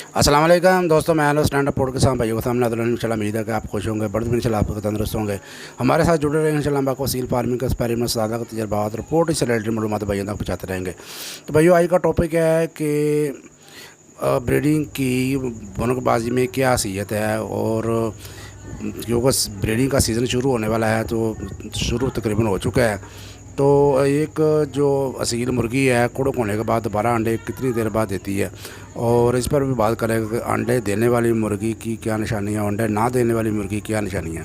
अस्सलाम वालेकुम दोस्तों, मैं आलो स्टैंड अप पोर्ट के साथ भाइयों के सामने इंशाल्लाह उम्मीद है कि आप खुश होंगे, बड़े इंशाल्लाह आप तंदुरुस्त होंगे। हमारे साथ जुड़े रहेंगे इंशाल्लाह। हम आपको सील फार्मिंग का एक्सपेरिमेंट ज़्यादा का तजर्बा रिपोर्ट इससे रिलेटेड मालूमात भाइयों तक पहुँचाते रहेंगे। तो भाइयों आज का टॉपिक है कि ब्रीडिंग की बुनकबाजी में क्या हैसियत है, और क्योंकि ब्रीडिंग का सीज़न शुरू होने वाला है, तो शुरू तकरीबन हो चुका है। तो एक जो असील मुर्गी है कुड़क होने के बाद दोबारा अंडे कितनी देर बाद देती है, और इस पर भी बात करेंगे कि अंडे देने वाली मुर्गी की क्या निशानियाँ, अंडे ना देने वाली मुर्गी क्या निशानियाँ।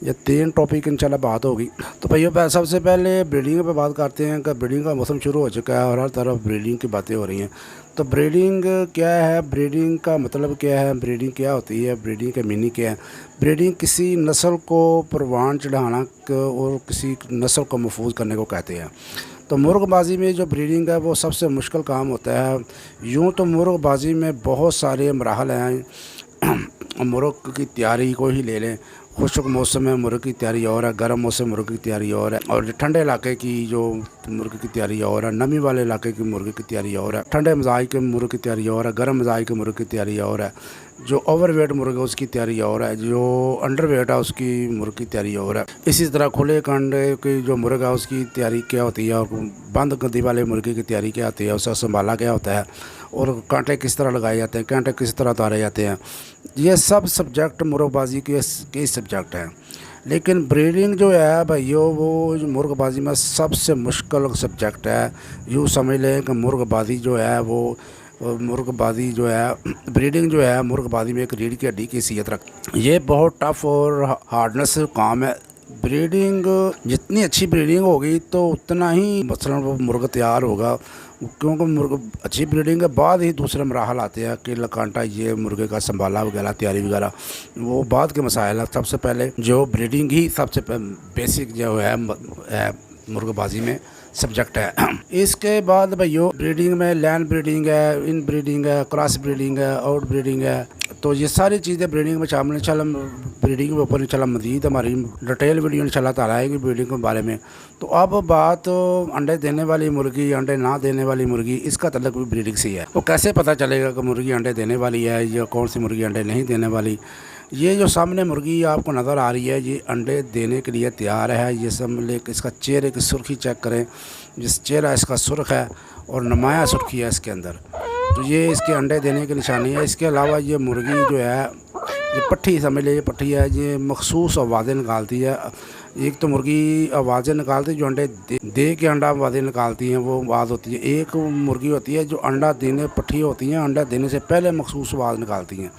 ये 3 टॉपिक इंशाल्लाह बात होगी। तो भैया सबसे पहले ब्रीडिंग पे बात करते हैं कि ब्रीडिंग का मौसम शुरू हो चुका है और हर तरफ ब्रीडिंग की बातें हो रही हैं। तो ब्रीडिंग क्या है, ब्रीडिंग का मतलब क्या है, ब्रीडिंग क्या होती है, ब्रीडिंग का मीनिंग क्या है। ब्रीडिंग किसी नस्ल को परवान चढ़ाना और किसी नस्ल को महफूज करने को कहते हैं। तो मुर्गबाजी में जो ब्रीडिंग है वो सबसे मुश्किल काम होता है। यूँ तो मुर्गबाजी में बहुत सारे मराहल हैं। मुर्ग की तैयारी को ही ले लें, खुश्क मौसम में मुर्ग की तैयारी और है, गर्म मौसम मुर्ग की तैयारी और है, और ठंडे इलाके की जो मुर्ग की तैयारी और है, नमी वाले इलाके की मुर्ग की तैयारी और है, ठंडे मिजाज के मुर्ग की तैयारी और है, गर्म मिजाज के मुर्ग की तैयारी और है, जो ओवरवेट मुर्ग है उसकी तैयारी और है, जो अंडरवेट है उसकी मुर्ग की तैयारी और है। इसी तरह खुले कंडे की जो मुर्ग है उसकी तैयारी क्या होती है, और बंद गद्दी वाले मुर्गे की तैयारी क्या होती है, उसका संभाला क्या होता है, और कांटे किस तरह लगाए जाते हैं, कांटे किस तरह उतारे जाते हैं। ये सब सब्जेक्ट मुर्गबाजी के सब्जेक्ट हैं। लेकिन ब्रीडिंग जो है भाइयों वो मुर्गबाजी में सबसे मुश्किल सब्जेक्ट है। यूँ समझ लें कि मुर्गबाजी जो है ब्रीडिंग जो है मुर्गबाजी में एक रीढ़ की हड्डी की हैसियत रख। ये बहुत टफ़ और हार्डनेस काम है। ब्रीडिंग जितनी अच्छी ब्रीडिंग होगी तो उतना ही मसलन वो मुर्गा तैयार होगा, क्योंकि मुर्गा अच्छी ब्रीडिंग के बाद ही दूसरे मराहल आते हैं कि कांटा ये मुर्गे का संभाला वगैरह तैयारी वगैरह, वो बाद के मसाइल है। सबसे पहले जो ब्रीडिंग ही सबसे बेसिक जो है मुर्गबाजी में सब्जेक्ट है। इसके बाद भाइयों ब्रीडिंग में लैंड ब्रीडिंग है, इन ब्रीडिंग है, क्रॉस ब्रीडिंग है, आउट ब्रीडिंग है। तो ये सारी चीज़ें ब्रीडिंग में शामिल। इंशाल्लाह ब्रीडिंग के ऊपर इंशाल्लाह मज़ीद हमारी डिटेल वीडियो इंशाल्लाह ताला आएगी ब्रीडिंग के बारे में। तो अब बात अंडे देने वाली मुर्गी, अंडे ना देने वाली मुर्गी, इसका तल्लुक भी ब्रीडिंग से है। तो कैसे पता चलेगा कि मुर्गी अंडे देने वाली है या कौन सी मुर्गी अंडे नहीं देने वाली। ये जो सामने मुर्गी आपको नज़र आ रही है ये अंडे देने के लिए तैयार है। ये समझ इसका चेहरे की सुर्खी चेक करें, जिस चेहरा इसका सुर्ख है और नुमाया सुर्खी है इसके अंदर, तो ये इसके अंडे देने की निशानी है। इसके अलावा ये मुर्गी जो है ये पट्टी समझ लीजिए, पट्टी है, ये मखसूस आवाज़ें निकालती है। एक तो मुर्गी आवाज़ें निकालती है जो अंडे दे के अंडा आवाज़ें निकालती हैं, वो आवाज़ होती है। एक मुर्गी होती है जो अंडा देने पट्टी होती हैं, अंडा देने से पहले मखसूस आवाज़ निकालती हैं।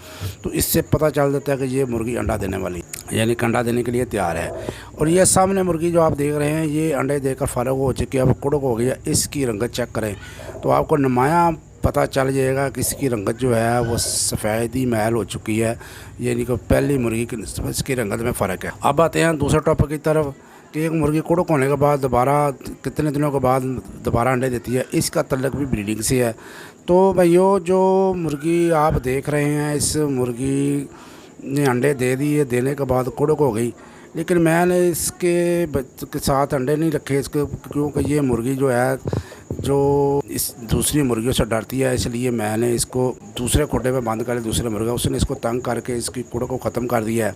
तो इससे पता चल जाता है कि ये मुर्गी अंडा देने वाली, यानी कि अंडा देने के लिए तैयार है। और ये सामने मुर्गी जो आप देख रहे हैं ये अंडे देकर फ़ारग हो चुकी है, अब कुड़क हो गई है। इसकी रंगत चेक करें तो आपको नुमाया पता चल जाएगा कि इसकी रंगत जो है वो सफ़ेदी मैल हो चुकी है, यानी कि पहली मुर्गी की इसकी रंगत में फ़र्क है। अब आते हैं दूसरे टॉपिक की तरफ कि एक मुर्गी कुड़क होने के बाद दोबारा कितने दिनों के बाद दोबारा अंडे देती है, इसका तल्लुक भी ब्रीडिंग से है। तो भाइयों जो मुर्गी आप देख रहे हैं इस मुर्गी ने अंडे दे दिए, देने के बाद कुड़क हो गई, लेकिन मैंने इसके साथ अंडे नहीं रखे इसके, क्योंकि ये मुर्गी जो है जो इस दूसरी मुर्गियों से डरती है, इसलिए मैंने इसको दूसरे खोटे में बंद कर, दूसरे मुर्गा उसने इसको तंग करके इसकी कुड़क को ख़त्म कर दिया है।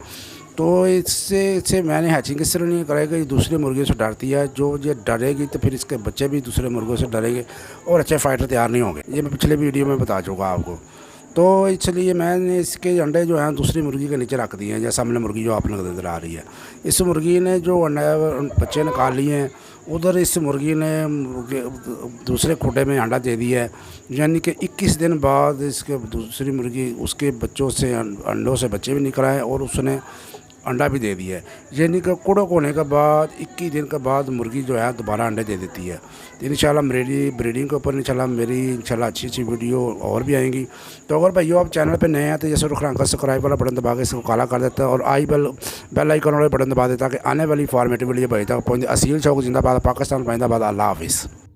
तो इससे मैंने हैचिंग इस तरह नहीं करेगा, ये दूसरी मुर्गियों से डरती है। जो ये डरेगी तो फिर इसके बच्चे भी दूसरे मुर्गों से डरेंगे और अच्छे फाइटर तैयार नहीं होंगे। ये मैं पिछले वीडियो में बता चुका आपको। तो इसलिए मैंने इसके अंडे जो हैं दूसरी मुर्गी के नीचे रख दिए हैं। जैसे सामने मुर्गी जो आप लोग नज़र आ रही है, इस मुर्गी ने जो बच्चे निकाल लिए हैं, उधर इस मुर्गी ने दूसरे खोटे में अंडा दे दिया है, यानी कि 21 दिन बाद इसके दूसरी मुर्गी उसके बच्चों से अंडों से बच्चे भी निकल आए और उसने अंडा भी दे दिया है। यानी कि कुड़क होने के बाद 21 दिन के बाद मुर्गी जो है दोबारा अंडे दे देती है। तो इंशाल्लाह मेरी ब्रीडिंग के ऊपर इंशाल्लाह अच्छी वीडियो और भी आएंगी। तो अगर भाइयों आप चैनल पे नए हैं तो जैसे रुख का सब्सक्राइब वाला बटन दबा के इसको काला कर देता है और बेल आइकन वाले बटन दबा देता है कि आने वाली फॉर्मेटिव वीडियो भाई तक पहुँचे। असील शौक जिंदाबाद, पाकिस्तान जिंदाबाद, अल्लाह हाफिज़।